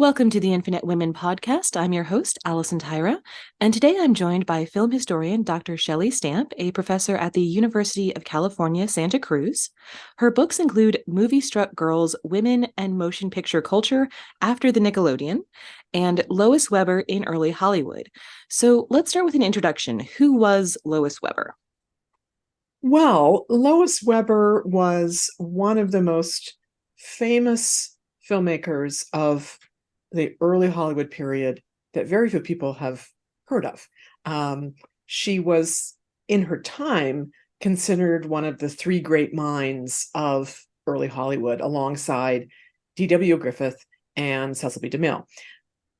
Welcome to the Infinite Women podcast. I'm your host, Allison Tyra, and today I'm joined by film historian Dr. Shelley Stamp, a professor at the University of California, Santa Cruz. Her books include Movie-Struck Girls, Women and Motion Picture Culture After the Nickelodeon, and Lois Weber in Early Hollywood. So let's start with an introduction. Who was Lois Weber? Well, Lois Weber was one of the most famous filmmakers of the early Hollywood period that very few people have heard of. She was, in her time, considered one of the three great minds of early Hollywood, alongside D.W. Griffith and Cecil B. DeMille.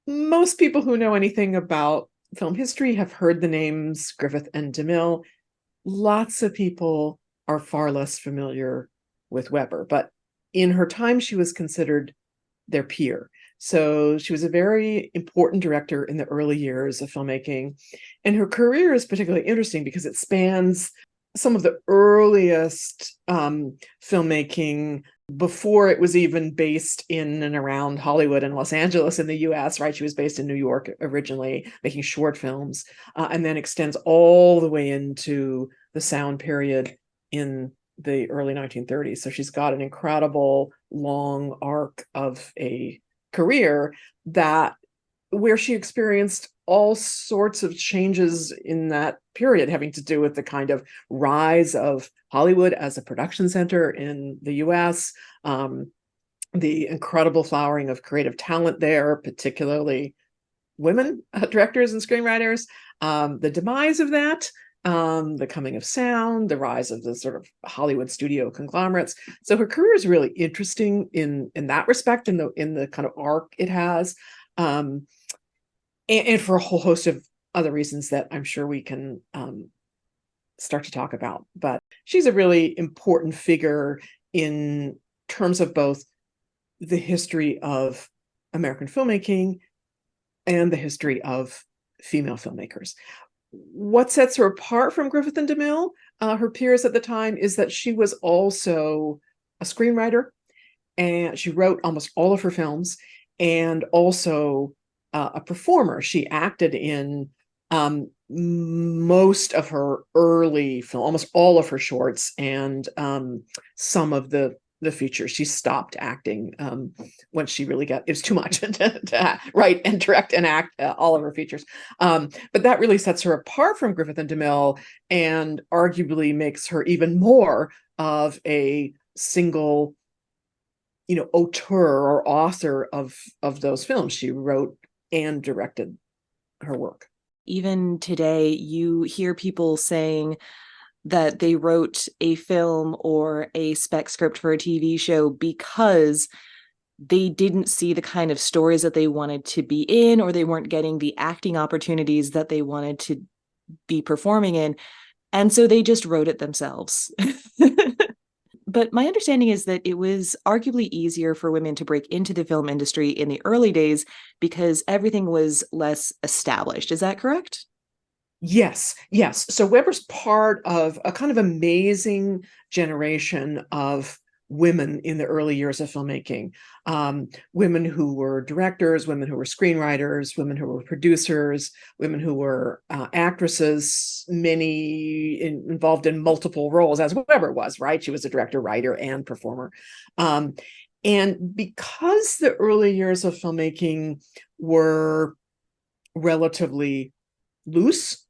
Most people who know anything about film history have heard the names Griffith and DeMille. Lots of people are far less familiar with Weber, but in her time, she was considered their peer. So she was a very important director in the early years of filmmaking. And her career is particularly interesting because it spans some of the earliest filmmaking before it was even based in and around Hollywood and Los Angeles in the US, right? She was based in New York originally, making short films, and then extends all the way into the sound period in the early 1930s. So she's got an incredible long arc of a career where she experienced all sorts of changes in that period, having to do with the kind of rise of Hollywood as a production center in the US, the incredible flowering of creative talent there, particularly women directors and screenwriters, the demise of that, the coming of sound, the rise of the sort of Hollywood studio conglomerates. So her career is really interesting in that respect, in the kind of arc it has, and for a whole host of other reasons that I'm sure we can start to talk about. But she's a really important figure in terms of both the history of American filmmaking and the history of female filmmakers. What sets her apart from Griffith and DeMille, her peers at the time, is that she was also a screenwriter, and she wrote almost all of her films, and also a performer. She acted in most of her early film, almost all of her shorts, and some of the features. She stopped acting when she really got, it was too much to write and direct and act all of her features. But that really sets her apart from Griffith and DeMille, and arguably makes her even more of a single, auteur or author of those films. She wrote and directed her work. Even today, you hear people saying that they wrote a film or a spec script for a TV show because they didn't see the kind of stories that they wanted to be in, or they weren't getting the acting opportunities that they wanted to be performing in. And so they just wrote it themselves. But my understanding is that it was arguably easier for women to break into the film industry in the early days because everything was less established. Is that correct? Yes. So Weber's part of a kind of amazing generation of women in the early years of filmmaking. Women who were directors, women who were screenwriters, women who were producers, women who were actresses, many involved in multiple roles, as Weber was, right? She was a director, writer, and performer. And because the early years of filmmaking were relatively loose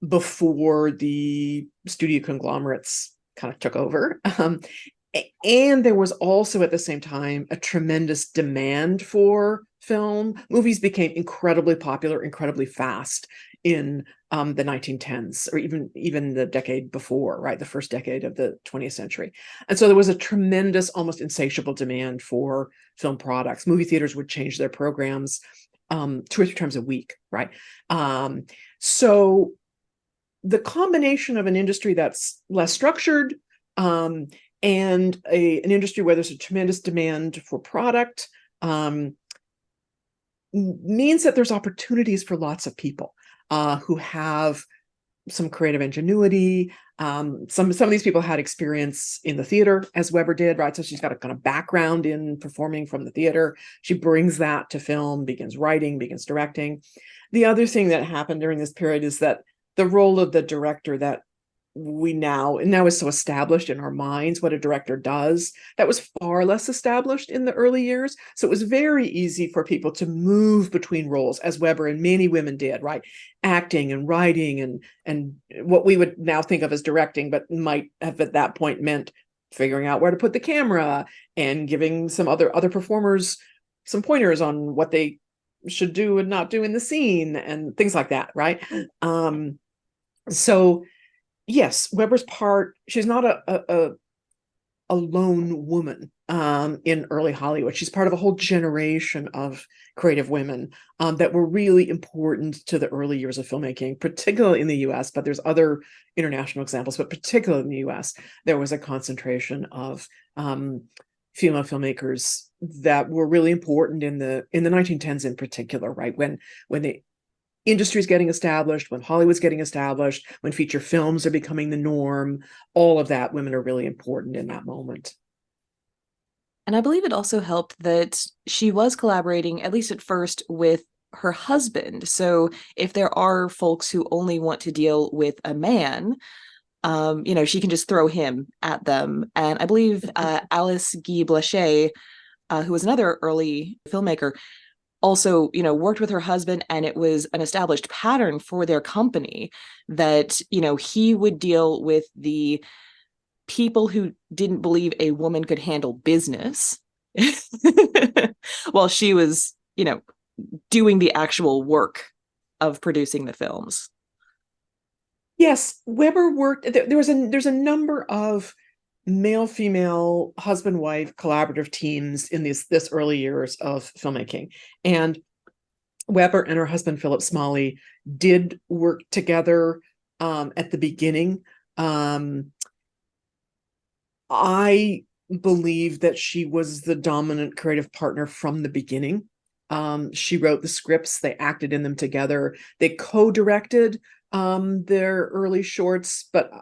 before the studio conglomerates kind of took over, and there was also at the same time a tremendous demand for film. Movies became incredibly popular, incredibly fast in the 1910s, or even the decade before, right? The first decade of the 20th century. And so there was a tremendous, almost insatiable demand for film products. Movie theaters would change their programs 2 or 3 times a week, right? So the combination of an industry that's less structured, and an industry where there's a tremendous demand for product, means that there's opportunities for lots of people who have some creative ingenuity. Some of these people had experience in the theater, as Weber did, right? So she's got a kind of background in performing from the theater. She brings that to film, begins writing, begins directing. The other thing that happened during this period is that the role of the director that we now is so established in our minds what a director does, that was far less established in the early years. So it was very easy for people to move between roles, as Weber and many women did, right? Acting and writing and what we would now think of as directing, but might have at that point meant figuring out where to put the camera and giving some other performers some pointers on what they should do and not do in the scene and things like that, right? So yes, Weber's part, she's not a lone woman in early Hollywood. She's part of a whole generation of creative women that were really important to the early years of filmmaking, particularly in the US, but there's other international examples, but particularly in the US, there was a concentration of female filmmakers that were really important in the 1910s in particular, right? When the industry's getting established, when Hollywood's getting established, when feature films are becoming the norm, all of that, women are really important in that moment. And I believe it also helped that she was collaborating, at least at first, with her husband. So if there are folks who only want to deal with a man, she can just throw him at them. And I believe Alice Guy Blaché, who was another early filmmaker, also, worked with her husband, and it was an established pattern for their company that, he would deal with the people who didn't believe a woman could handle business while she was, doing the actual work of producing the films. Yes, Weber worked. There's a number of male female husband wife collaborative teams in this early years of filmmaking, and Weber and her husband Philip Smalley did work together at the beginning. I believe that she was the dominant creative partner from the beginning. She wrote the scripts, they acted in them together, they co-directed their early shorts, but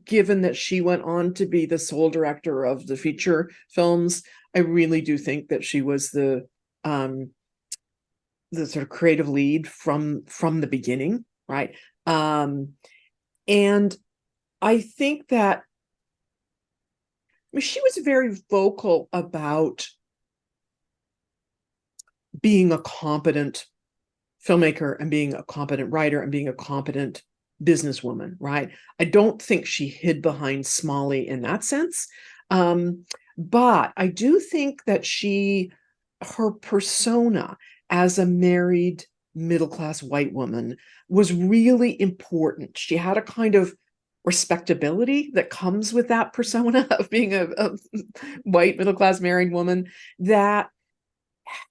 given that she went on to be the sole director of the feature films, I really do think that she was the sort of creative lead from the beginning, right? And I think that she was very vocal about being a competent filmmaker and being a competent writer and being a competent businesswoman, right? I don't think she hid behind Smalley in that sense. But I do think that her persona as a married middle-class white woman was really important. She had a kind of respectability that comes with that persona of being a white middle-class married woman that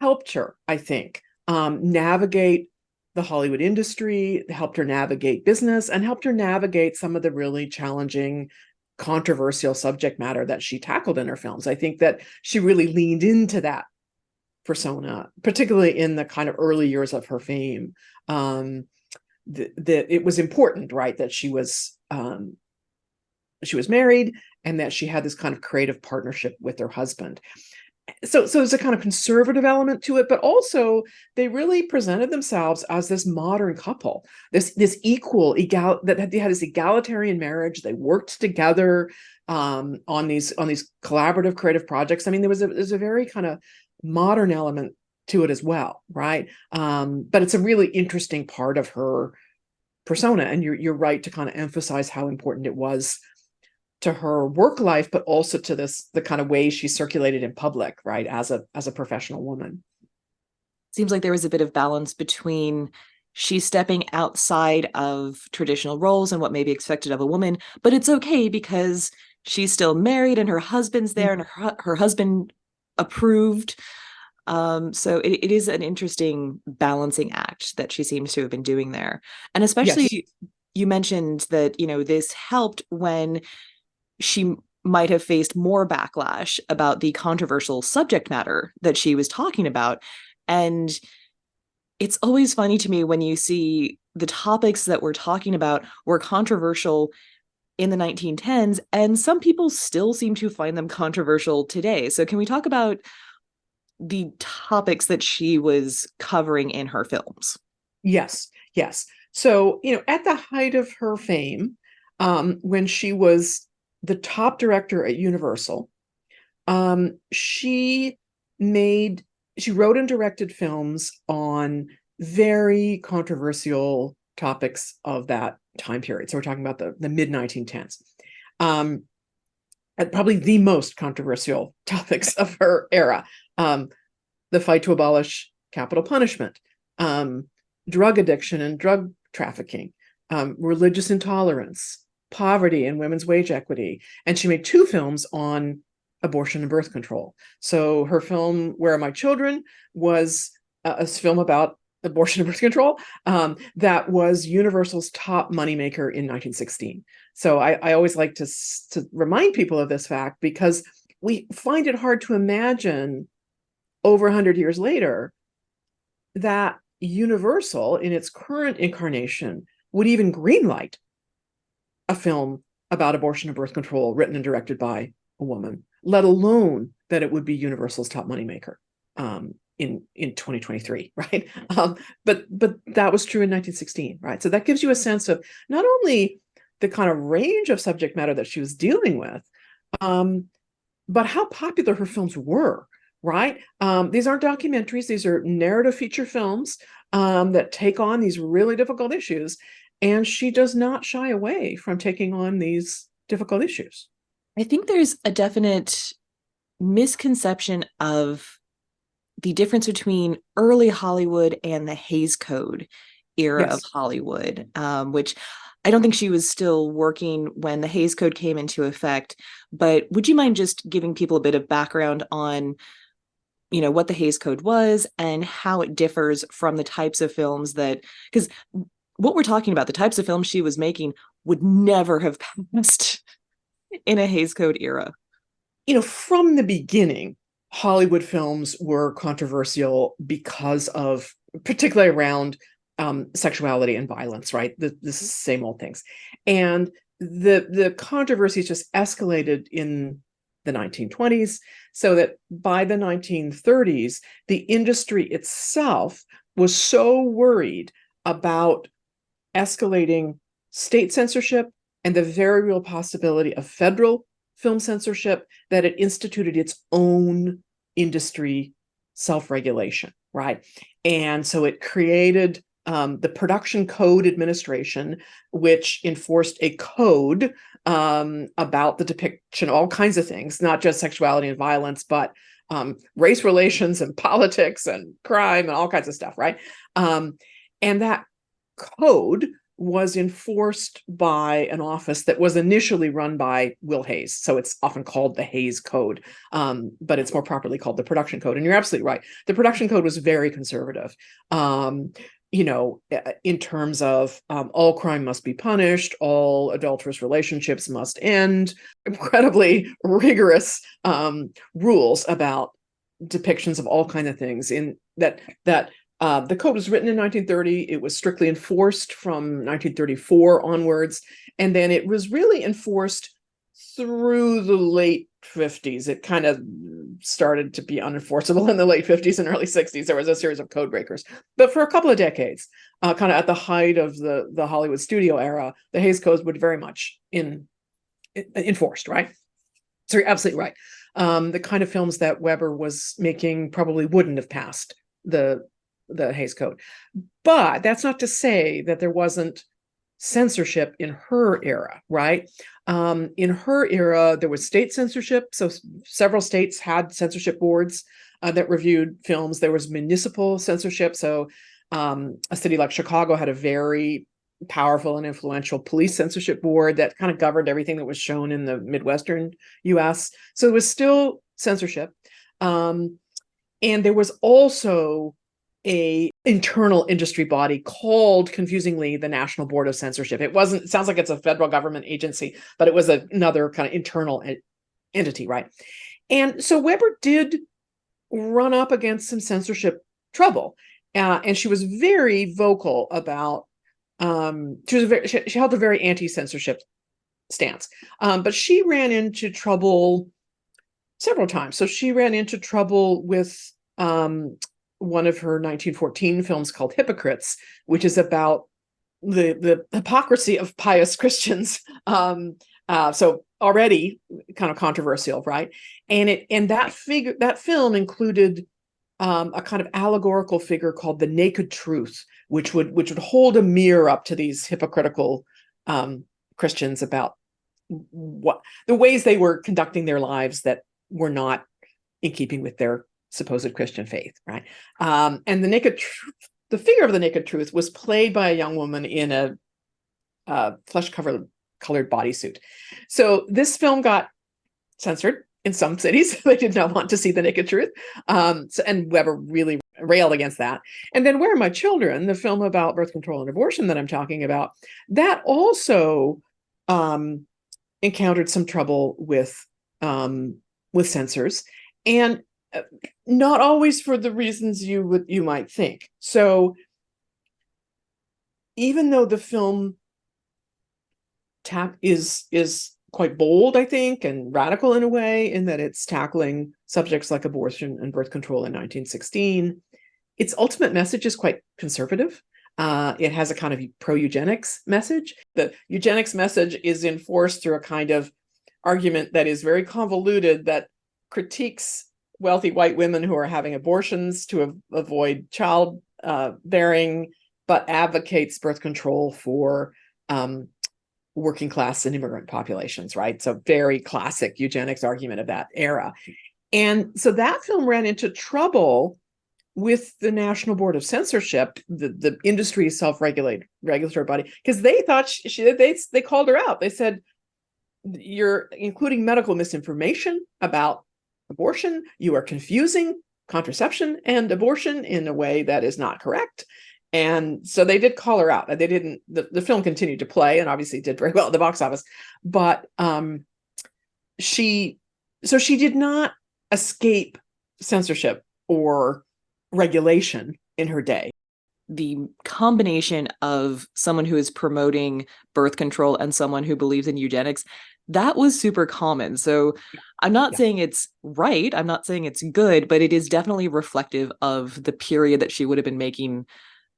helped her, I think, navigate the Hollywood industry, helped her navigate business, and helped her navigate some of the really challenging, controversial subject matter that she tackled in her films. I think that she really leaned into that persona, particularly in the kind of early years of her fame. That it was important, right, that she was married and that she had this kind of creative partnership with her husband. So there's a kind of conservative element to it, but also they really presented themselves as this modern couple, this that they had this egalitarian marriage. They worked together on these collaborative creative projects. I mean, there's a very kind of modern element to it as well, right? But it's a really interesting part of her persona, and you're right to kind of emphasize how important it was to her work life, but also to the kind of way she circulated in public, right, as a professional woman. Seems like there was a bit of balance between she's stepping outside of traditional roles and what may be expected of a woman, but it's okay because she's still married and her husband's there and her husband approved. So it is an interesting balancing act that she seems to have been doing there. And especially Yes. you mentioned that, this helped when she might have faced more backlash about the controversial subject matter that she was talking about. And it's always funny to me when you see the topics that we're talking about were controversial in the 1910s, and some people still seem to find them controversial today. So, can we talk about the topics that she was covering in her films? Yes, yes. So, at the height of her fame, when she was the top director at Universal, she made she wrote and directed films on very controversial topics of that time period. So we're talking about the mid 1910s. Um, and probably the most controversial topics of her era. The fight to abolish capital punishment, drug addiction and drug trafficking, religious intolerance, poverty and women's wage equity. And she made two films on abortion and birth control. So her film, Where Are My Children, was a film about abortion and birth control that was Universal's top moneymaker in 1916. So I always like to remind people of this fact because we find it hard to imagine over 100 years later that Universal, in its current incarnation, would even greenlight a film about abortion and birth control written and directed by a woman, let alone that it would be Universal's top moneymaker in 2023, right? But that was true in 1916, right? So that gives you a sense of not only the kind of range of subject matter that she was dealing with, but how popular her films were, right? These aren't documentaries; these are narrative feature films that take on these really difficult issues, and she does not shy away from taking on these difficult issues. I think there's a definite misconception of the difference between early Hollywood and the Hays Code era of Yes. Hollywood, which I don't think she was still working when the Hays Code came into effect. But would you mind just giving people a bit of background on, what the Hays Code was and how it differs from the types of films that, because what we're talking about, the types of films she was making would never have passed in a Hays Code era. From the beginning, Hollywood films were controversial because of, particularly around sexuality and violence, right? The same old things. And the controversies just escalated in the 1920s, so that by the 1930s, the industry itself was so worried about escalating state censorship and the very real possibility of federal film censorship that it instituted its own industry self-regulation, right? And so it created the Production Code Administration, which enforced a code about the depiction of all kinds of things, not just sexuality and violence, but race relations and politics and crime and all kinds of stuff, right? And that code was enforced by an office that was initially run by Will Hays. So it's often called the Hays Code, but it's more properly called the Production Code. And you're absolutely right. The Production Code was very conservative, in terms of all crime must be punished, all adulterous relationships must end, incredibly rigorous rules about depictions of all kinds of things in that the code was written in 1930. It was strictly enforced from 1934 onwards. And then it was really enforced through the late 50s. It kind of started to be unenforceable in the late 50s and early 60s. There was a series of code breakers. But for a couple of decades, kind of at the height of the Hollywood studio era, the Hays Code would very much enforced, right? So you're absolutely right. The kind of films that Weber was making probably wouldn't have passed the Hays Code. But that's not to say that there wasn't censorship in her era, right? In her era, there was state censorship. So several states had censorship boards that reviewed films. There was municipal censorship. So a city like Chicago had a very powerful and influential police censorship board that kind of governed everything that was shown in the Midwestern US. So there was still censorship. And there was also a internal industry body called, confusingly, the National Board of Censorship. It sounds like it's a federal government agency, but it was another kind of internal entity, right? And so Weber did run up against some censorship trouble. And she was very vocal about. She held a very anti-censorship stance, but she ran into trouble several times. So she ran into trouble with one of her 1914 films called Hypocrites, which is about the hypocrisy of pious Christians. So already kind of controversial, right? And that film included a kind of allegorical figure called the Naked Truth, which would hold a mirror up to these hypocritical Christians about what the ways they were conducting their lives that were not in keeping with their supposed Christian faith, right? And the figure of the Naked Truth was played by a young woman in a flesh-colored bodysuit. So this film got censored in some cities. They did not want to see the Naked Truth. And Weber really railed against that. And then Where Are My Children, the film about birth control and abortion that I'm talking about, that also encountered some trouble with censors, and not always for the reasons you might think. So even though the film is quite bold, I think, and radical in a way, in that it's tackling subjects like abortion and birth control in 1916, its ultimate message is quite conservative. It has a kind of pro-eugenics message. The eugenics message is enforced through a kind of argument that is very convoluted, that critiques wealthy white women who are having abortions to avoid child bearing, but advocates birth control for working class and immigrant populations, right? So very classic eugenics argument of that era. And so that film ran into trouble with the National Board of Censorship, the industry self-regulatory body, because they thought they called her out. They said, you're including medical misinformation about abortion. You are confusing contraception and abortion in a way that is not correct. And so they did call her out. They didn't. The film continued to play and obviously did very well at the box office. But she did not escape censorship or regulation in her day. The combination of someone who is promoting birth control and someone who believes in eugenics, that was super common. So I'm not saying it's right. I'm not saying it's good, but it is definitely reflective of the period that she would have been making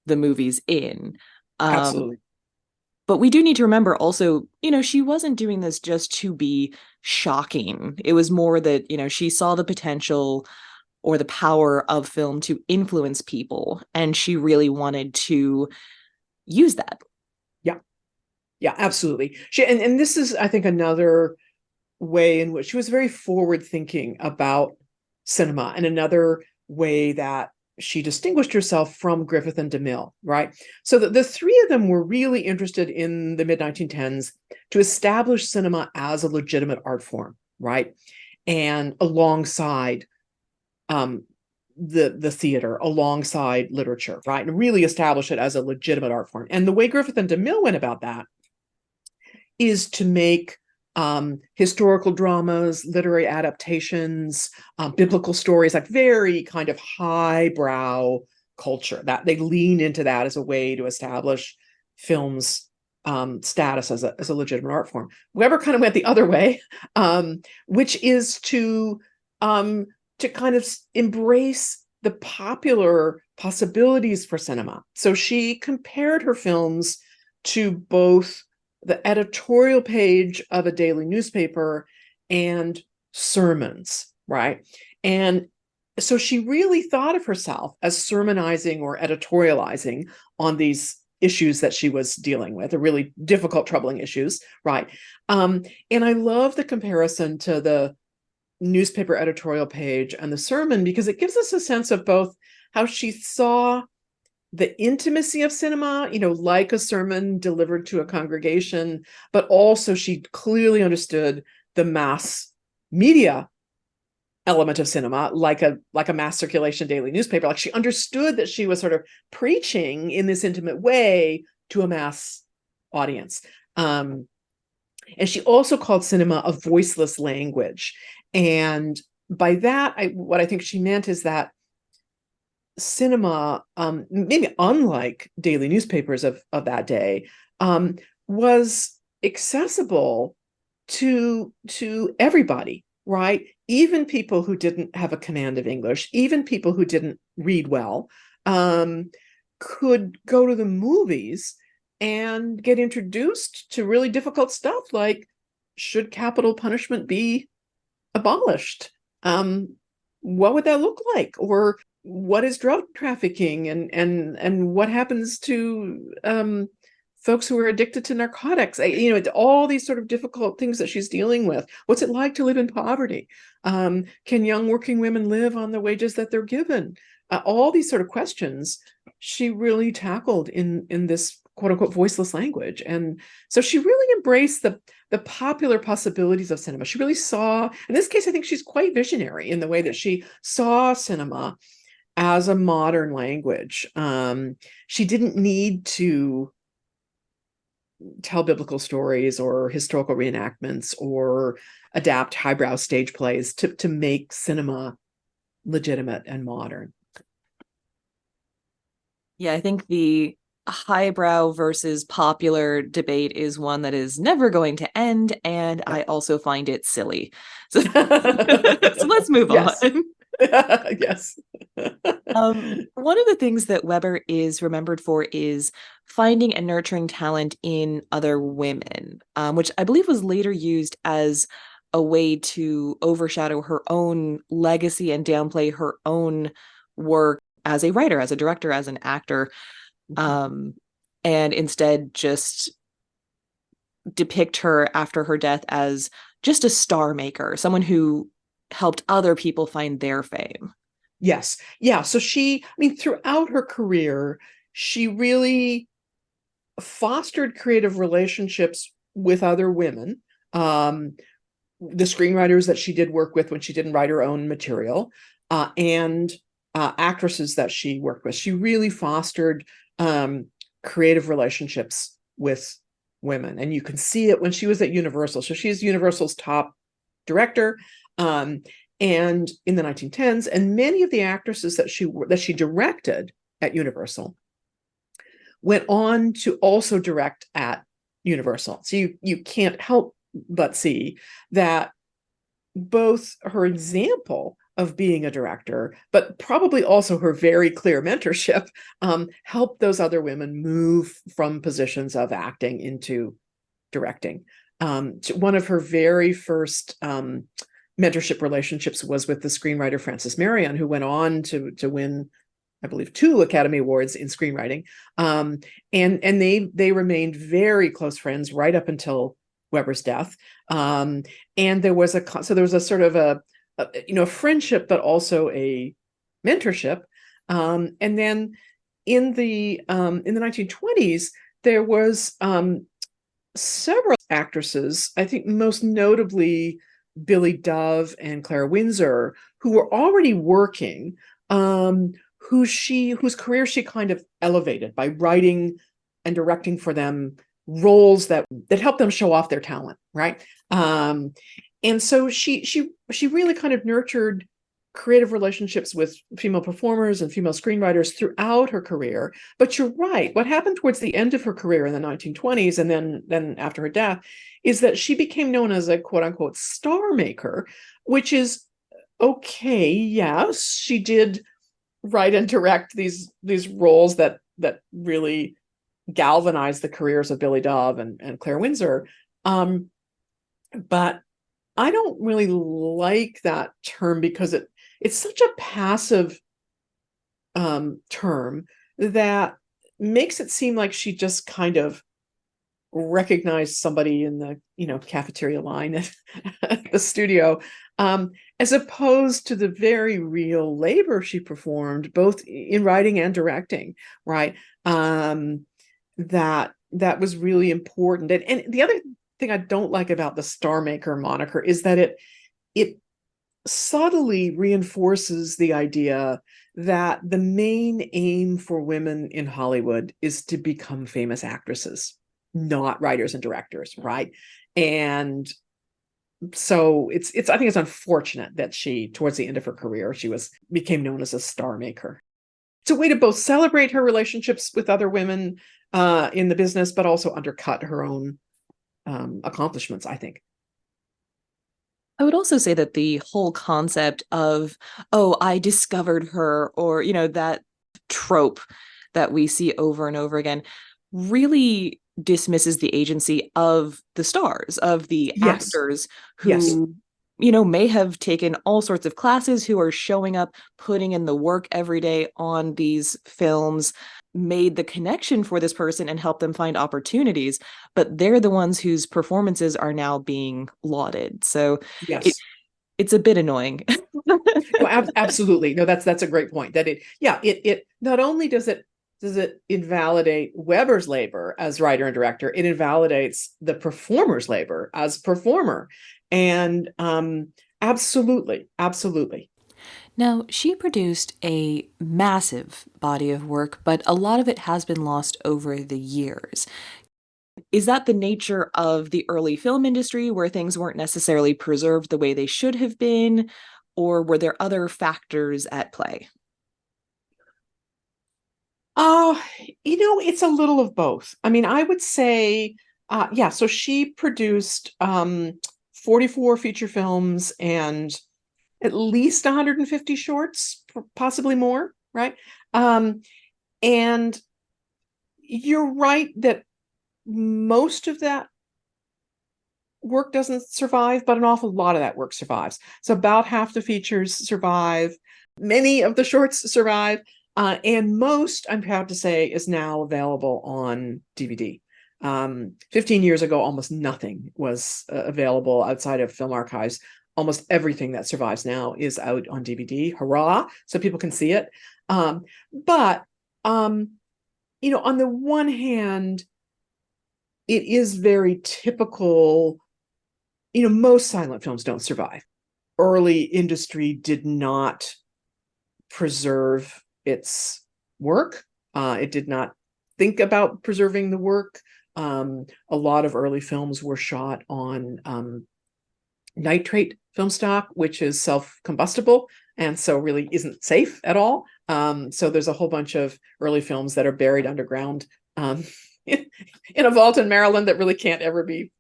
the movies in. Absolutely. But we do need to remember also, she wasn't doing this just to be shocking. It was more that, she saw the potential or the power of film to influence people, and she really wanted to use that. Yeah, absolutely. And this is, I think, another way in which she was very forward thinking about cinema, and another way that she distinguished herself from Griffith and DeMille, right? So the three of them were really interested in the mid-1910s to establish cinema as a legitimate art form, right? And alongside the theater, alongside literature, right? And really establish it as a legitimate art form. And the way Griffith and DeMille went about that is to make historical dramas, literary adaptations, biblical stories, like very kind of highbrow culture. That they lean into that as a way to establish film's status as a legitimate art form. Weber kind of went the other way, which is to kind of embrace the popular possibilities for cinema. So she compared her films to both the editorial page of a daily newspaper and sermons, right? And so she really thought of herself as sermonizing or editorializing on these issues that she was dealing with, the really difficult, troubling issues, right? And I love the comparison to the newspaper editorial page and the sermon, because it gives us a sense of both how she saw the intimacy of cinema, like a sermon delivered to a congregation, but also she clearly understood the mass media element of cinema, like a mass circulation daily newspaper. Like she understood that she was sort of preaching in this intimate way to a mass audience. And she also called cinema a voiceless language. And by that, what I think she meant is that cinema, maybe unlike daily newspapers of that day, was accessible to everybody, right? Even people who didn't have a command of English, even people who didn't read well, could go to the movies and get introduced to really difficult stuff like, should capital punishment be abolished? What would that look like? Or what is drug trafficking, and what happens to folks who are addicted to narcotics? All these sort of difficult things that she's dealing with. What's it like to live in poverty? Can young working women live on the wages that they're given? All these sort of questions she really tackled in this quote unquote voiceless language. And so she really embraced the popular possibilities of cinema. She really saw, in this case, I think she's quite visionary in the way that she saw cinema as a modern language. She didn't need to tell biblical stories or historical reenactments or adapt highbrow stage plays to make cinema legitimate and modern. Yeah, I think the highbrow versus popular debate is one that is never going to end, and I also find it silly. So, so let's move on. Yes. Yes. One of the things that Weber is remembered for is finding and nurturing talent in other women, which I believe was later used as a way to overshadow her own legacy and downplay her own work as a writer, as a director, as an actor, and instead just depict her after her death as just a star maker, someone who helped other people find their fame. Yes. Yeah. So throughout her career, she really fostered creative relationships with other women. The screenwriters that she did work with when she didn't write her own material, and actresses that she worked with. She really fostered creative relationships with women. And you can see it when she was at Universal. So she's Universal's top director. And in the 1910s, and many of the actresses that she directed at Universal went on to also direct at Universal. So you can't help but see that both her example of being a director, but probably also her very clear mentorship, helped those other women move from positions of acting into directing. One of her very first mentorship relationships was with the screenwriter Frances Marion, who went on to win, I believe, 2 Academy Awards in screenwriting. And they remained very close friends right up until Weber's death. And there was a sort of a friendship, but also a mentorship. And then in the 1920s, there was several actresses, I think most notably Billy Dove and Clara Windsor, who were already working, whose career she kind of elevated by writing and directing for them roles that helped them show off their talent, right? And so she really kind of nurtured creative relationships with female performers and female screenwriters throughout her career. But you're right, what happened towards the end of her career in the 1920s and then after her death is that she became known as a quote unquote star maker, which is okay. Yes, she did write and direct these roles that really galvanized the careers of Billy Dove and Claire Windsor. But I don't really like that term because it's such a passive term that makes it seem like she just kind of recognized somebody in the cafeteria line at the studio, as opposed to the very real labor she performed both in writing and directing, right? That was really important. And the other thing I don't like about the star maker moniker is that it subtly reinforces the idea that the main aim for women in Hollywood is to become famous actresses, not writers and directors, right? And so I think it's unfortunate that she, towards the end of her career, became known as a star maker. it's a way to both celebrate her relationships with other women in the business, but also undercut her own accomplishments, I think. I would also say that the whole concept of, oh, I discovered her, or, that trope that we see over and over again really dismisses the agency of the stars, of the Yes. actors Yes. who, may have taken all sorts of classes, who are showing up, putting in the work every day on these films, made the connection for this person and helped them find opportunities, but they're the ones whose performances are now being lauded. So it Yes. it's a bit annoying. No, absolutely. No, that's a great point. That it not only does it invalidate Weber's labor as writer and director, it invalidates the performer's labor as performer. And absolutely, absolutely. Now, she produced a massive body of work, but a lot of it has been lost over the years. Is that the nature of the early film industry where things weren't necessarily preserved the way they should have been? Or were there other factors at play? Uh, it's a little of both. I mean, I would say, yeah, so she produced 44 feature films and at least 150 shorts, possibly more, right? Um, and you're right that most of that work doesn't survive, but an awful lot of that work survives. So about half the features survive, many of the shorts survive, and most, I'm proud to say, is now available on DVD. 15 years ago, almost nothing was available outside of film archives. Almost everything that survives now is out on DVD. Hurrah! So people can see it. But on the one hand, it is very typical. Most silent films don't survive. Early industry did not preserve its work. It did not think about preserving the work. A lot of early films were shot on nitrate film stock, which is self-combustible and so really isn't safe at all. So there's a whole bunch of early films that are buried underground in a vault in Maryland that really can't ever be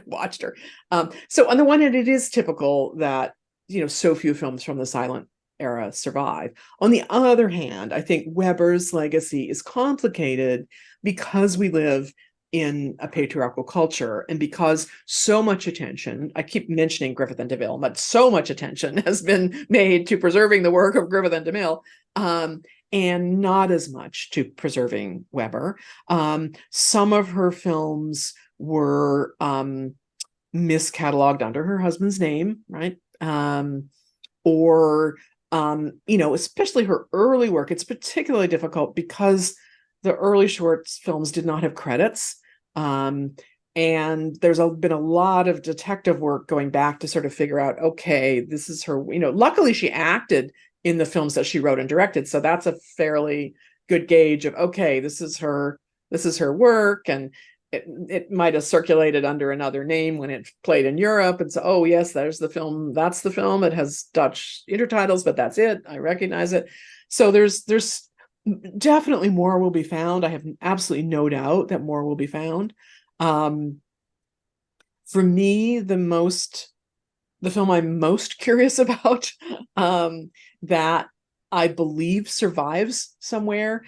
watched her. So on the one hand, it is typical that so few films from the silent era survive. On the other hand, I think Weber's legacy is complicated because we live in a patriarchal culture and because so much attention, I keep mentioning Griffith and DeMille, but so much attention has been made to preserving the work of Griffith and DeMille, and not as much to preserving Weber. Some of her films were miscatalogued under her husband's name, right? Or especially her early work, it's particularly difficult because the early short films did not have credits. And there's been a lot of detective work going back to sort of figure out, okay, this is her, luckily she acted in the films that she wrote and directed. So that's a fairly good gauge of, okay, this is her work. And it might have circulated under another name when it played in Europe. And so, oh yes, there's the film. That's the film. It has Dutch intertitles, but that's it. I recognize it. So there's definitely more will be found. I have absolutely no doubt that more will be found. For me, the film I'm most curious about, that I believe survives somewhere,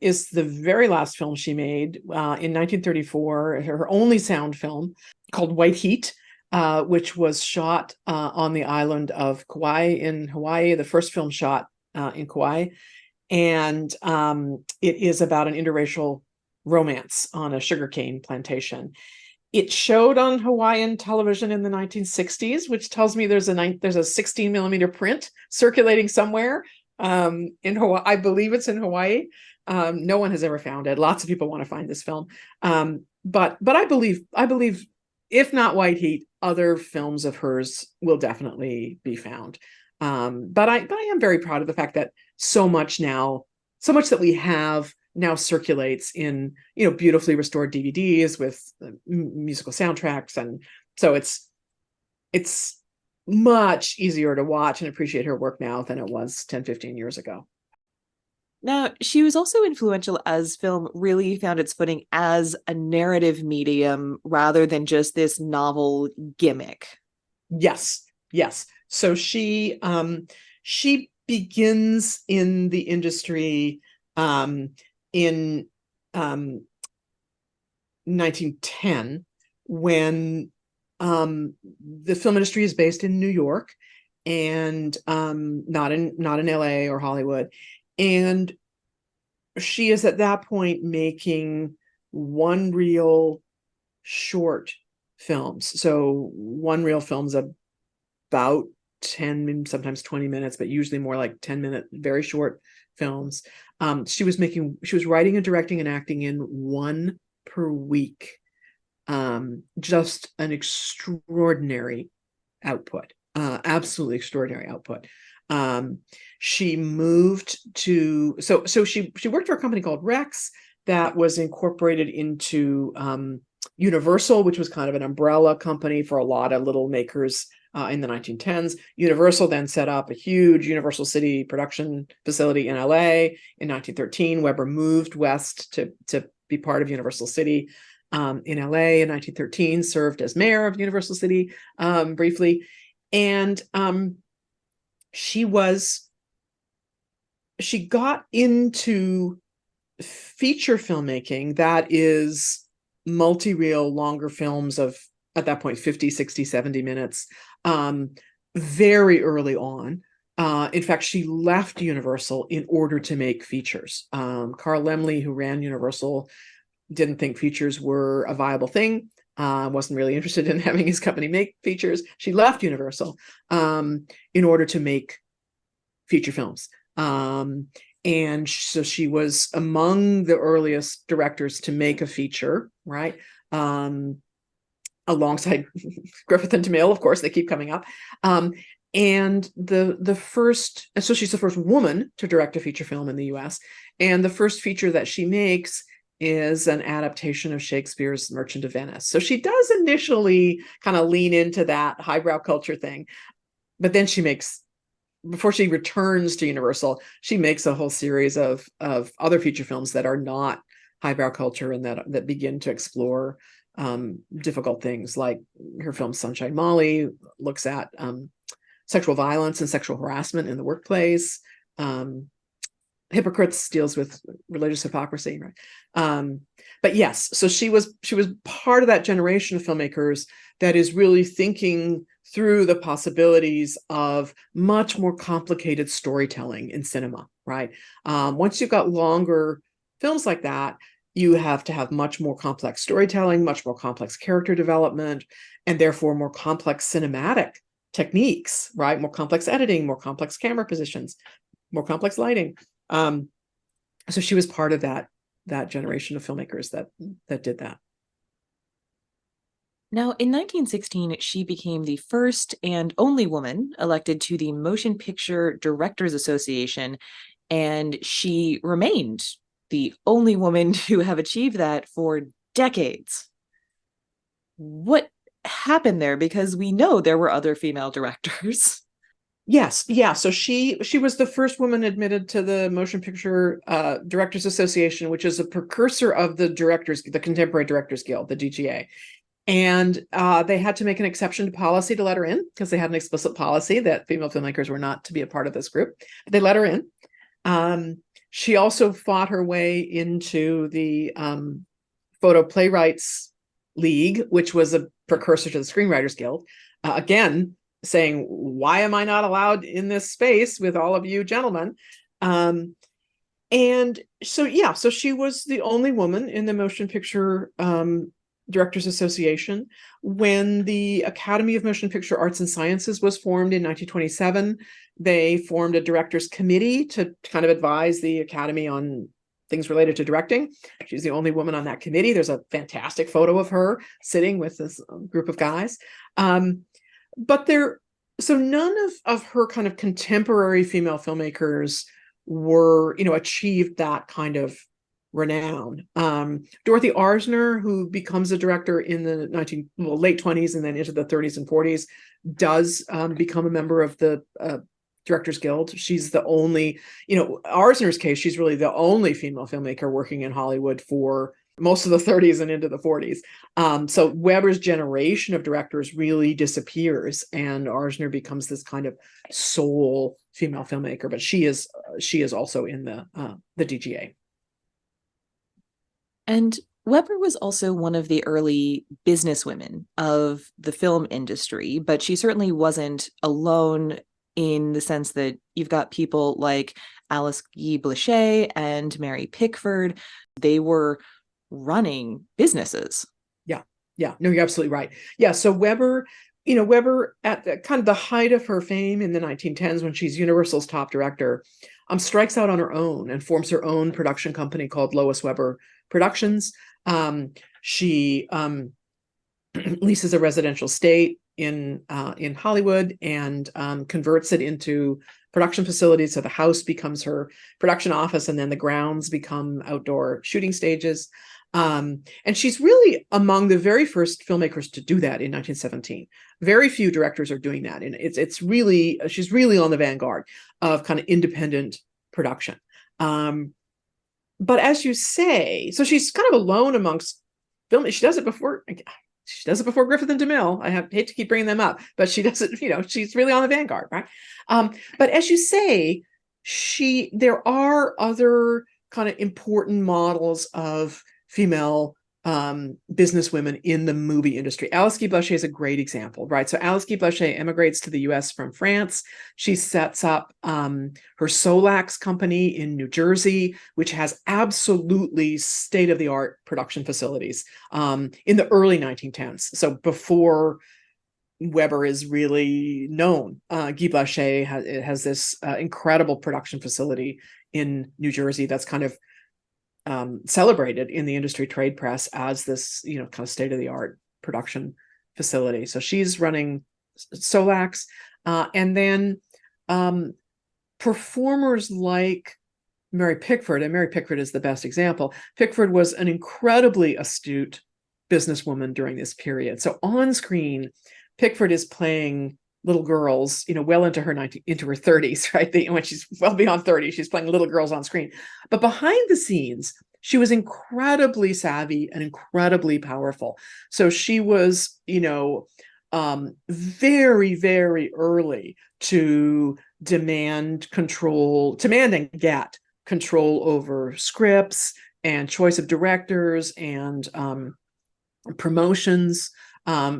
is the very last film she made in 1934, her only sound film called White Heat, which was shot on the island of Kauai in Hawaii, the first film shot in Kauai. And it is about an interracial romance on a sugarcane plantation. It showed on Hawaiian television in the 1960s, which tells me there's a 16 millimeter print circulating somewhere in Hawaii. I believe it's in Hawaii. No one has ever found it. Lots of people want to find this film, but I believe if not White Heat, other films of hers will definitely be found. But I am very proud of the fact that so much that we have now circulates in beautifully restored DVDs with musical soundtracks, and so it's much easier to watch and appreciate her work now than it was 10-15 years ago. Now, she was also influential as film really found its footing as a narrative medium rather than just this novel gimmick. Yes, yes. So she begins in the industry in 1910 when the film industry is based in New York and not in LA or Hollywood. And she is at that point making one reel short films. So one reel film's about 10, sometimes 20 minutes, but usually more like 10-minute, very short films. She was writing and directing and acting in one per week. Just an extraordinary output, absolutely extraordinary output. She moved to she worked for a company called Rex that was incorporated into Universal, which was kind of an umbrella company for a lot of little makers in the 1910s. Universal then set up a huge Universal City production facility in LA in 1913. Weber moved west to be part of Universal City in LA in 1913, served as mayor of Universal City briefly. And she got into feature filmmaking, that is multi-reel longer films of, at that point, 50, 60, 70 minutes, very early on. In fact, she left Universal in order to make features. Carl Laemmle, who ran Universal, didn't think features were a viable thing, wasn't really interested in having his company make features. She left Universal in order to make feature films. And so she was among the earliest directors to make a feature, right? Alongside Griffith and DeMille, of course, they keep coming up. And the first, so she's the first woman to direct a feature film in the US. And the first feature that she makes is an adaptation of Shakespeare's Merchant of Venice. So she does initially kind of lean into that highbrow culture thing, but then before she returns to Universal, she makes a whole series of other feature films that are not highbrow culture and that begin to explore difficult things. Like her film Sunshine Molly looks at sexual violence and sexual harassment in the workplace. Hypocrites deals with religious hypocrisy, right? But yes, so she was part of that generation of filmmakers that is really thinking through the possibilities of much more complicated storytelling in cinema, right? Once you've got longer films like that, you have to have much more complex storytelling, much more complex character development, and therefore more complex cinematic techniques, right? More complex editing, more complex camera positions, more complex lighting. So she was part of that generation of filmmakers that did that. Now, in 1916, she became the first and only woman elected to the Motion Picture Directors Association, and she remained the only woman to have achieved that for decades. What happened there? Because we know there were other female directors. Yes, yeah. So she was the first woman admitted to the Motion Picture Directors Association, which is a precursor of the Contemporary Directors Guild, the DGA. And they had to make an exception to policy to let her in, because they had an explicit policy that female filmmakers were not to be a part of this group. They let her in. She also fought her way into the Photo Playwrights League, which was a precursor to the Screenwriters Guild. Again, saying, why am I not allowed in this space with all of you gentlemen? And so, yeah, so she was the only woman in the Motion Picture Directors Association. When the Academy of Motion Picture Arts and Sciences was formed in 1927, they formed a directors committee to kind of advise the Academy on things related to directing. She's the only woman on that committee. There's a fantastic photo of her sitting with this group of guys. But so none of her kind of contemporary female filmmakers were, achieved that kind of renown. Dorothy Arzner, who becomes a director in the late 20s and then into the 30s and 40s, does become a member of the Directors Guild. She's the only, Arzner's case, she's really the only female filmmaker working in Hollywood for most of the 30s and into the 40s. So Weber's generation of directors really disappears, and Arzner becomes this kind of sole female filmmaker. But she is also in the DGA. And Weber was also one of the early businesswomen of the film industry, but she certainly wasn't alone in the sense that you've got people like Alice Guy Blaché and Mary Pickford. They were running businesses. Yeah, no, you're absolutely right. Yeah, so Weber at kind of the height of her fame in the 1910s, when she's Universal's top director, strikes out on her own and forms her own production company called Lois Weber Productions. She leases a residential estate in Hollywood and converts it into production facilities. So the house becomes her production office, and then the grounds become outdoor shooting stages. And she's really among the very first filmmakers to do that in 1917. Very few directors are doing that, and she's really on the vanguard of kind of independent production. But as you say, so she's kind of alone amongst film. She does it before Griffith and DeMille. hate to keep bringing them up, but she does it. She's really on the vanguard, right? But as you say, there are other kind of important models of female businesswomen in the movie industry. Alice Guy Blaché is a great example, right? So Alice Guy Blaché emigrates to the US from France. She sets up her Solax company in New Jersey, which has absolutely state-of-the-art production facilities in the early 1910s. So before Weber is really known, Guy Blaché has this incredible production facility in New Jersey that's kind of celebrated in the industry trade press as this, kind of state-of-the-art production facility. So she's running Solax, and then performers like Mary Pickford, and Mary Pickford is the best example. Pickford was an incredibly astute businesswoman during this period. So on screen, Pickford is playing little girls, well into her 30s, right? When she's well beyond 30, she's playing little girls on screen. But behind the scenes, she was incredibly savvy and incredibly powerful. So she was, very, very early to demand and get control over scripts and choice of directors and promotions.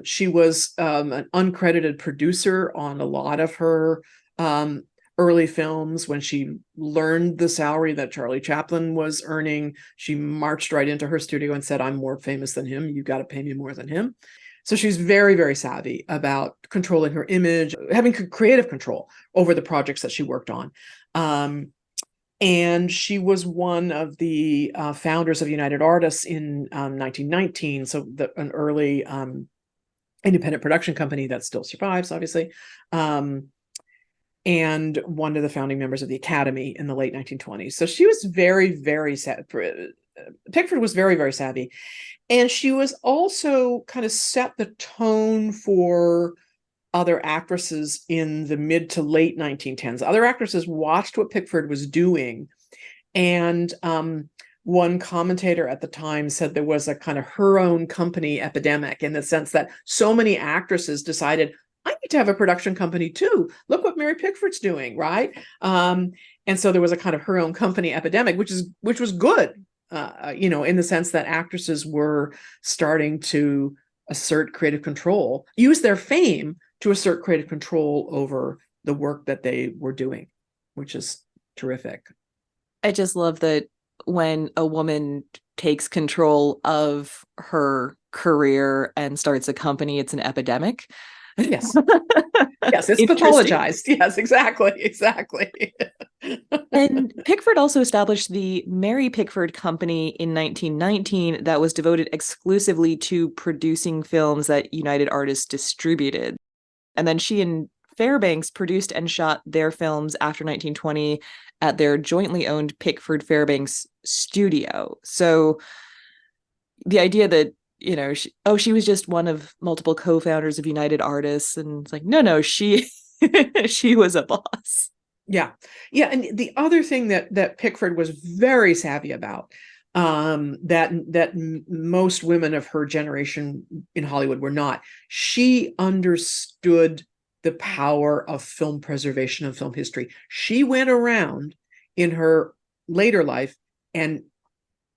She was an uncredited producer on a lot of her early films. When she learned the salary that Charlie Chaplin was earning, she marched right into her studio and said, "I'm more famous than him. You got to pay me more than him." So she's very, very savvy about controlling her image, having creative control over the projects that she worked on. And she was one of the founders of United Artists in 1919. So an early independent production company that still survives, obviously, and one of the founding members of the Academy in the late 1920s. So she was very, very Pickford was very, very savvy. And she was also kind of set the tone for other actresses in the mid to late 1910s. Other actresses watched what Pickford was doing, and one commentator at the time said there was a kind of her own company epidemic, in the sense that so many actresses decided, I need to have a production company too. Look what Mary Pickford's doing, right? And so there was a kind of her own company epidemic, which was good, in the sense that actresses were starting to assert creative control, use their fame to assert creative control over the work that they were doing, which is terrific. I just love that when a woman takes control of her career and starts a company, it's an epidemic. Yes. Yes, it's pathologized. Yes, exactly. And Pickford also established the Mary Pickford Company in 1919 that was devoted exclusively to producing films that United Artists distributed. And then she and Fairbanks produced and shot their films after 1920 at their jointly owned Pickford Fairbanks studio. So the idea that, she was just one of multiple co-founders of United Artists, and it's like, no, she she was a boss. Yeah. Yeah. And the other thing that Pickford was very savvy about, that most women of her generation in Hollywood were not. She understood the power of film preservation and film history. She went around in her later life and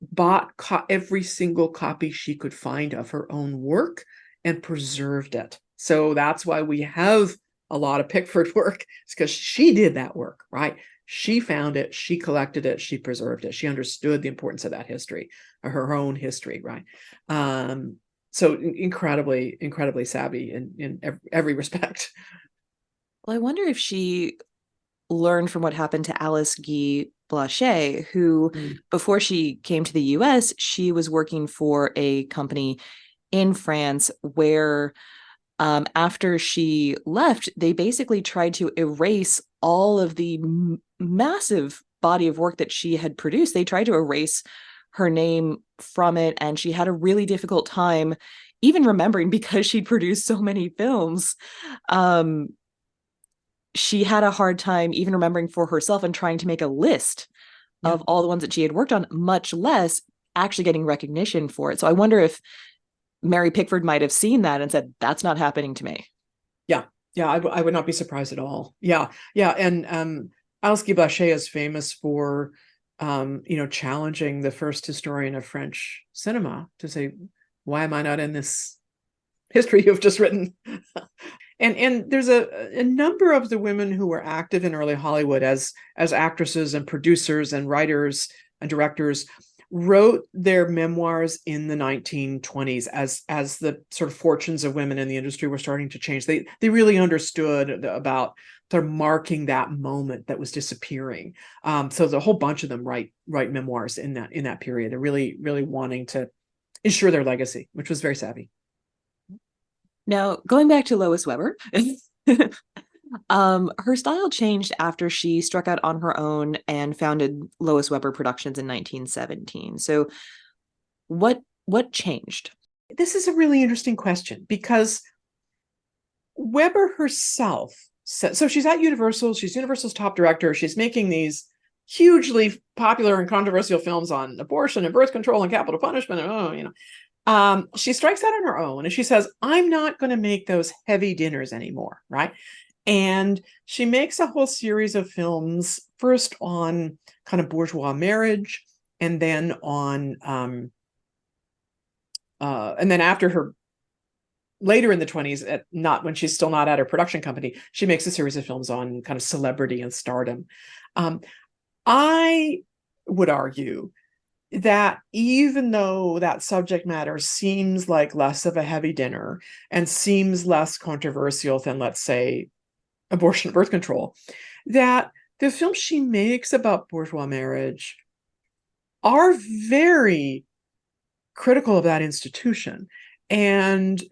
bought every single copy she could find of her own work and preserved it. So that's why we have a lot of Pickford work. It's because she did that work, right? She found it, she collected it, she preserved it. She understood the importance of that history, or her own history, right? So incredibly, incredibly savvy in every respect. Well, I wonder if she learned from what happened to Alice Guy Blaché, who, Mm. before she came to the US, she was working for a company in France where, after she left, they basically tried to erase all of the massive body of work that she had produced. They tried to erase her name from it, and she had a really difficult time even remembering because she'd produced so many films. Um, she had a hard time even remembering for herself and trying to make a list Yeah. of all the ones that she had worked on, much less actually getting recognition for it. So I wonder if Mary Pickford might have seen that and said, that's not happening to me. Yeah. Yeah. I would not be surprised at all. Yeah. Yeah. And Alice Guy Blaché is famous for, challenging the first historian of French cinema to say, why am I not in this history you've just written? And there's a number of the women who were active in early Hollywood as actresses and producers and writers and directors wrote their memoirs in the 1920s as the sort of fortunes of women in the industry were starting to change. They really understood about they're marking that moment that was disappearing. So there's a whole bunch of them write memoirs in that period. They're really, really wanting to ensure their legacy, which was very savvy. Now, going back to Lois Weber, her style changed after she struck out on her own and founded Lois Weber Productions in 1917. So what changed? This is a really interesting question because Weber herself said, so she's at Universal, she's Universal's top director, she's making these hugely popular and controversial films on abortion and birth control and capital punishment. She strikes out on her own and she says, I'm not going to make those heavy dinners anymore, right? And she makes a whole series of films, first on kind of bourgeois marriage, and then on and then after her later in the 20s, not when she's still not at her production company, she makes a series of films on kind of celebrity and stardom. I would argue that even though that subject matter seems like less of a heavy dinner and seems less controversial than, let's say, abortion and birth control, that the films she makes about bourgeois marriage are very critical of that institution and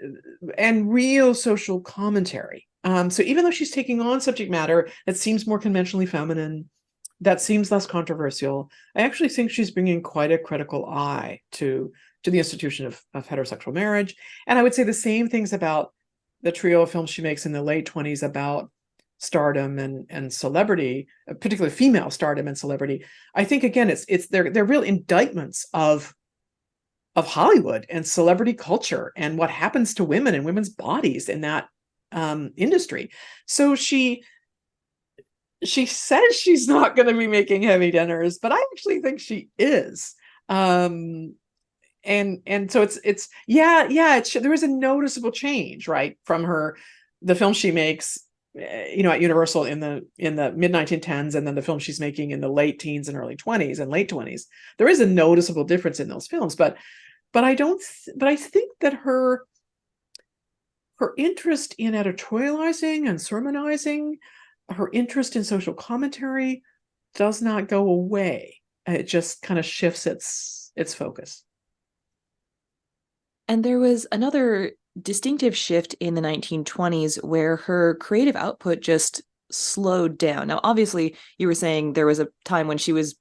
real social commentary. So even though she's taking on subject matter that seems more conventionally feminine, that seems less controversial, I actually think she's bringing quite a critical eye to the institution of heterosexual marriage. And I would say the same things about the trio of films she makes in the late 20s about stardom and celebrity, particularly female stardom and celebrity. I think again, they're real indictments of Hollywood and celebrity culture and what happens to women and women's bodies in that industry. So she says she's not going to be making heavy dinners, but I actually think she is. And so there is a noticeable change, right, from the film she makes at Universal in the mid 1910s, and then the film she's making in the late teens and early 20s and late 20s. There is a noticeable difference in those films, but I think that her interest in editorializing and sermonizing, her interest in social commentary does not go away. It just kind of shifts its focus. And there was another distinctive shift in the 1920s where her creative output just slowed down. Now, obviously, you were saying there was a time when she was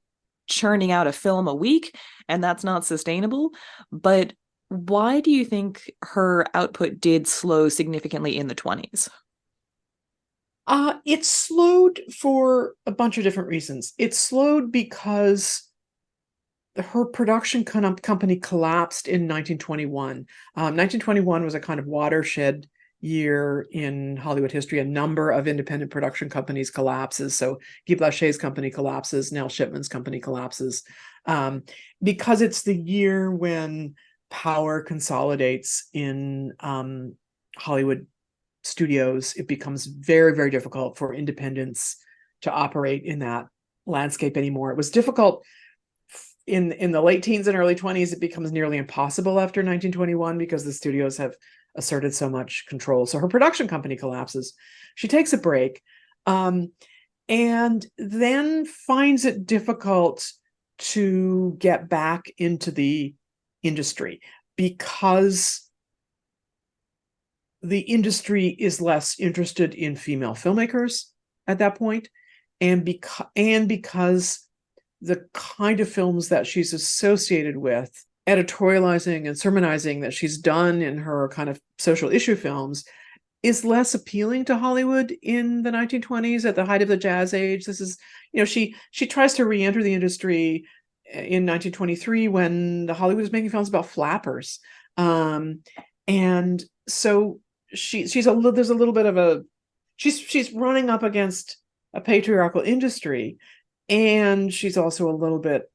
churning out a film a week, and that's not sustainable. But why do you think her output did slow significantly in the 20s? It slowed for a bunch of different reasons. It slowed because her production company collapsed in 1921. 1921 was a kind of watershed year in Hollywood history. A number of independent production companies collapses. So Guy Blanchet's company collapses, Nell Shipman's company collapses, because it's the year when power consolidates in Hollywood studios. It becomes very, very difficult for independents to operate in that landscape anymore. It was difficult in the late teens and early 20s. It becomes nearly impossible after 1921 because the studios have asserted so much control. So her production company collapses. She takes a break, and then finds it difficult to get back into the industry because the industry is less interested in female filmmakers at that point, and because the kind of films that she's associated with, editorializing and sermonizing that she's done in her kind of social issue films, is less appealing to Hollywood in the 1920s at the height of the Jazz Age. This is, she tries to re-enter the industry in 1923 when the Hollywood is making films about flappers, and so there's a little bit of a she's running up against a patriarchal industry, and she's also a little bit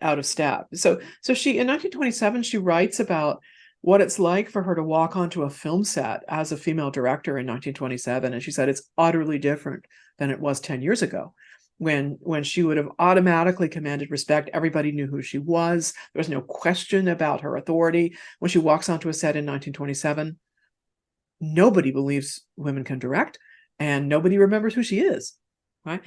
out of step. So she, in 1927, she writes about what it's like for her to walk onto a film set as a female director in 1927, and she said it's utterly different than it was 10 years ago, when she would have automatically commanded respect. Everybody knew who she was. There was no question about her authority. When she walks onto a set in 1927, nobody believes women can direct, and nobody remembers who she is. Right.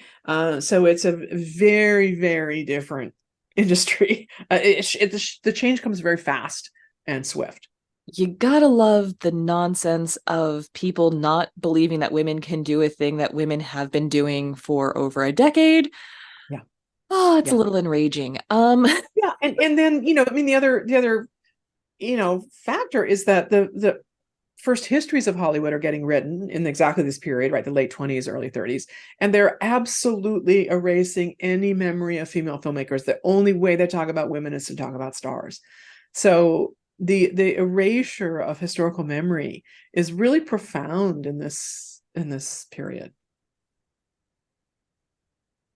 So it's a very, very different industry. The change comes very fast and swift. You gotta love the nonsense of people not believing that women can do a thing that women have been doing for over a decade. Yeah. Oh, it's a Yeah. little enraging. Yeah. And then, I mean, the other, factor is that the first histories of Hollywood are getting written in exactly this period, right? The late 20s, early 30s. And they're absolutely erasing any memory of female filmmakers. The only way they talk about women is to talk about stars. So the erasure of historical memory is really profound in this period.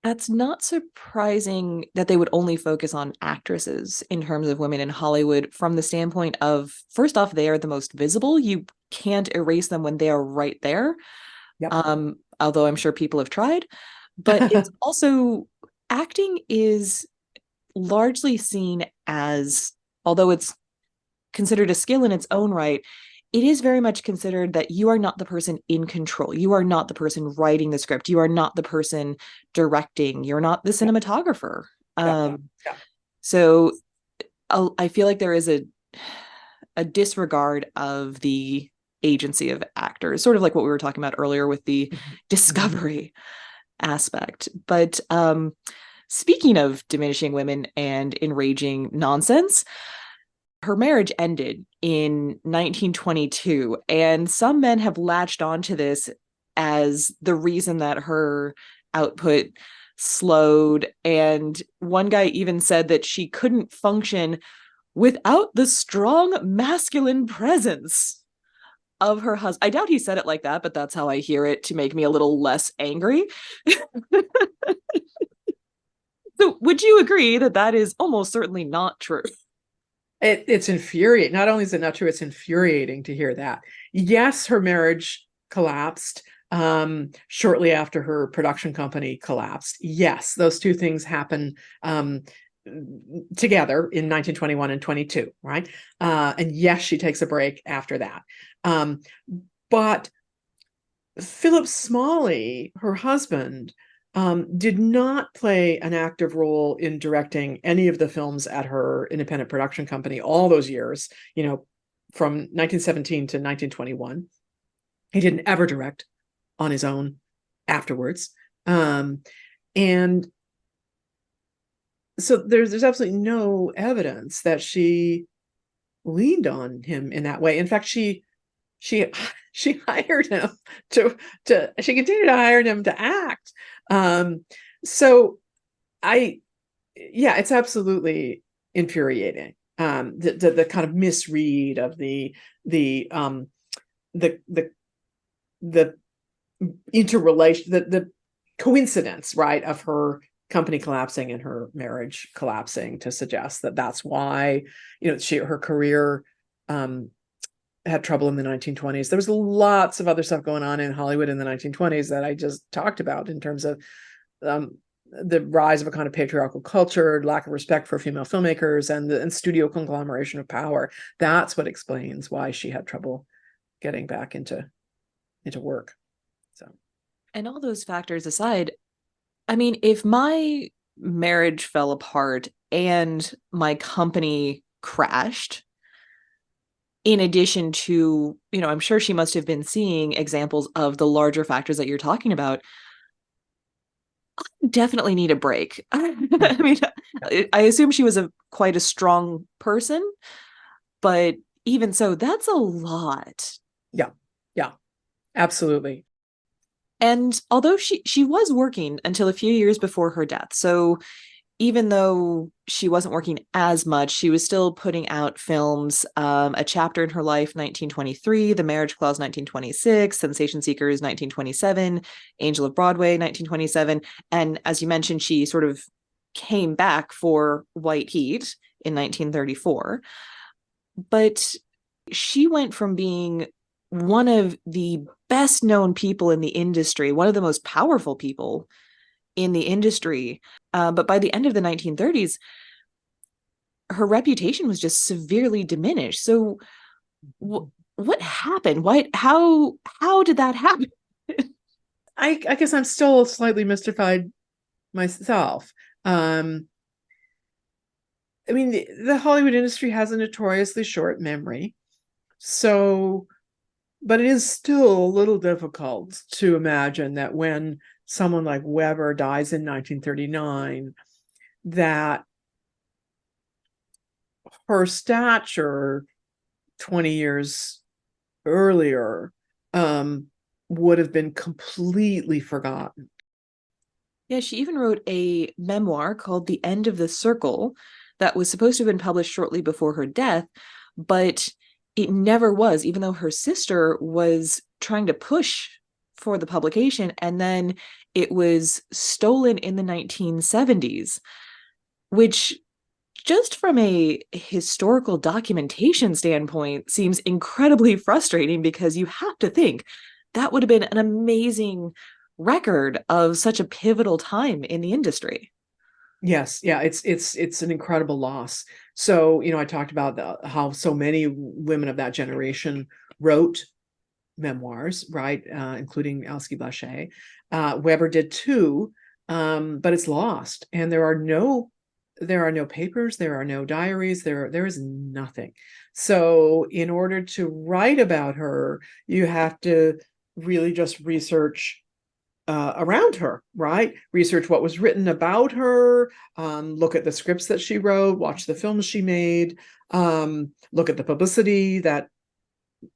That's not surprising that they would only focus on actresses in terms of women in Hollywood, from the standpoint of, first off, they are the most visible. You can't erase them when they are right there. Yep. Although I'm sure people have tried. But it's also, acting is largely seen as, although it's considered a skill in its own right, it is very much considered that you are not the person in control. You are not the person writing the script. You are not the person directing. You're not the cinematographer. Yeah. So I feel like there is a disregard of the agency of actors, sort of like what we were talking about earlier with the discovery aspect. But speaking of diminishing women and enraging nonsense, her marriage ended in 1922, and some men have latched onto this as the reason that her output slowed. And one guy even said that she couldn't function without the strong masculine presence of her husband. I doubt he said it like that, but that's how I hear it to make me a little less angry. So would you agree that that is almost certainly not true? It's infuriating. Not only is it not true, it's infuriating to hear that. Yes, her marriage collapsed shortly after her production company collapsed. Yes, those two things happen together in 1921 and 22, right? And yes, she takes a break after that. But Philip Smalley, her husband, did not play an active role in directing any of the films at her independent production company all those years, from 1917 to 1921. He didn't ever direct on his own afterwards. And so there's absolutely no evidence that she leaned on him in that way. In fact, she she hired him she continued to hire him to act. So I yeah, it's absolutely infuriating. The kind of misread of the the interrelation, the coincidence, right, of her company collapsing and her marriage collapsing to suggest that that's why, her career had trouble in the 1920s. There was lots of other stuff going on in Hollywood in the 1920s that I just talked about in terms of the rise of a kind of patriarchal culture, lack of respect for female filmmakers, and studio conglomeration of power. That's what explains why she had trouble getting back into work. So, And all those factors aside, I mean, if my marriage fell apart and my company crashed, in addition to, I'm sure she must have been seeing examples of the larger factors that you're talking about. I definitely need a break. I mean, I assume she was quite a strong person, but even so, that's a lot. yeah, yeah, absolutely. And although she was working until a few years before her death, so even though she wasn't working as much, she was still putting out films. A Chapter in Her Life, 1923, The Marriage Clause, 1926, Sensation Seekers, 1927, Angel of Broadway, 1927. And as you mentioned, she sort of came back for White Heat in 1934. But she went from being one of the best known people in the industry, one of the most powerful people in the industry. But by the end of the 1930s, her reputation was just severely diminished. So what happened? How did that happen? I guess I'm still slightly mystified myself. I mean, the Hollywood industry has a notoriously short memory. So, but it is still a little difficult to imagine that when someone like Weber dies in 1939, that her stature 20 years earlier would have been completely forgotten. Yeah, she even wrote a memoir called The End of the Circle that was supposed to have been published shortly before her death, but it never was, even though her sister was trying to push for the publication. And then it was stolen in the 1970s, which, just from a historical documentation standpoint, seems incredibly frustrating, because you have to think that would have been an amazing record of such a pivotal time in the industry. Yes, yeah, it's an incredible loss. So, I talked about how so many women of that generation wrote memoirs, right, including Alcée Blaché. Weber did too, but it's lost, and there are no papers, there are no diaries, there is nothing. So, in order to write about her, you have to really just research around her, right? Research what was written about her, look at the scripts that she wrote, watch the films she made, look at the publicity that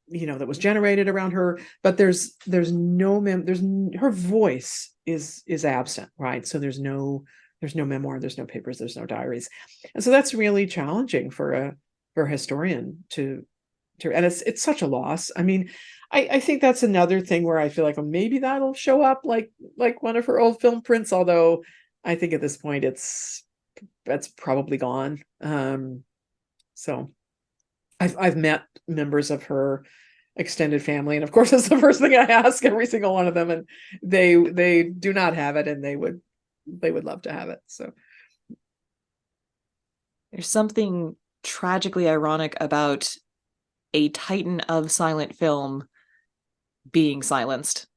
that was generated around her. But there's her voice is absent, right? So there's no memoir, there's no papers, there's no diaries, and so that's really challenging for a historian to and it's such a loss. I mean, I think that's another thing where I feel like, well, maybe that'll show up like one of her old film prints, although I think at this point that's probably gone. So I've met members of her extended family, and of course that's the first thing I ask every single one of them, and they do not have it, and they would love to have it. So There's something tragically ironic about a titan of silent film being silenced.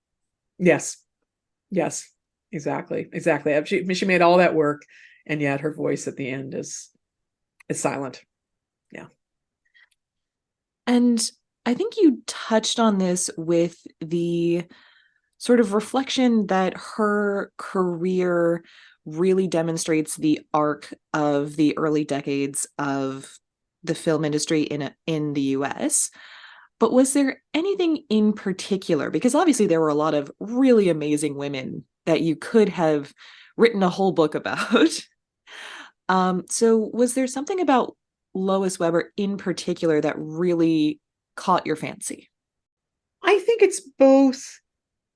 yes, yes, exactly. She made all that work, and yet her voice at the end is silent. Yeah. And I think you touched on this with the sort of reflection that her career really demonstrates the arc of the early decades of the film industry in the US. But was there anything in particular? Because obviously there were a lot of really amazing women that you could have written a whole book about. So was there something about Lois Weber in particular that really caught your fancy? I think it's both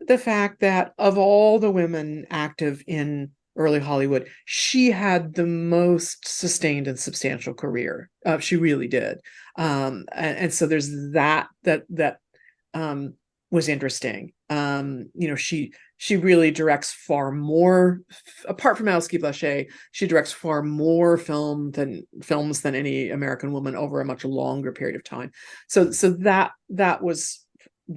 the fact that of all the women active in early Hollywood, she had the most sustained and substantial career. She really did. And so there's that was interesting. She really directs far more, apart from Alice Guy Blaché, she directs far more films than any American woman over a much longer period of time. So that was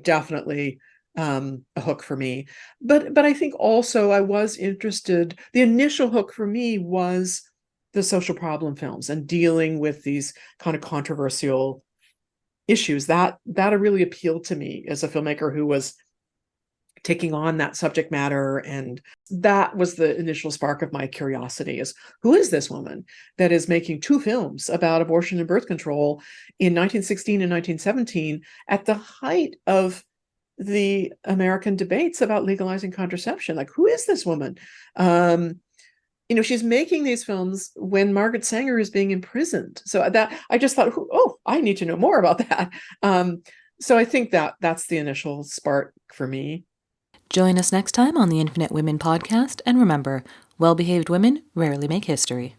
definitely a hook for me. But I think also I was interested. The initial hook for me was the social problem films and dealing with these kind of controversial issues. That really appealed to me as a filmmaker who was taking on that subject matter. And that was the initial spark of my curiosity: is who is this woman that is making two films about abortion and birth control in 1916 and 1917 at the height of the American debates about legalizing contraception? Like, who is this woman? She's making these films when Margaret Sanger is being imprisoned. So that I just thought, oh, I need to know more about that. So I think that's the initial spark for me. Join us next time on the Infinite Women podcast, and remember, well-behaved women rarely make history.